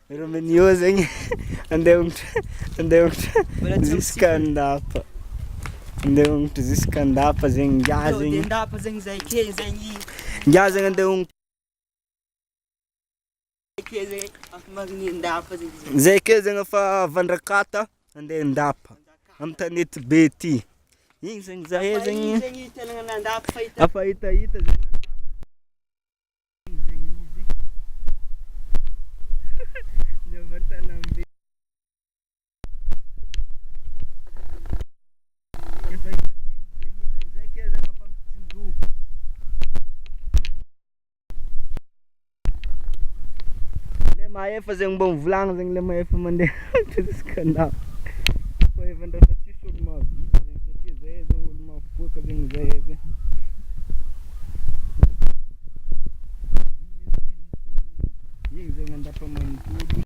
Romenio zegny andeha ongotra juska andapa. Andeha ongotra juska andapa zegny ngiahy zegny. Andapa zegny zay ke zegny. Ngiahy zegny andeha ongotra. Ke zegny afaka magny andapa zegny. Zay ke zegny efa vandrakata andeha andapa amin'ny tanety be ty. Igny zegny zahe zegny. Zegny toerana nandapa fahita. Afa hitahita zegny andapa. Zegny izy. Niavantanambe. Efa hita zegny izy zay ke zegny efa mitsinjovy. Le mahefa zegny mbô mivolagna zegny le mahefa mandeha juska andapa. Fa evan-draha fa tsisy olo mahavita zegny satria zahe zegny olo mafiboaka zegny zahe zegny. Igny zegny andapa manontolo.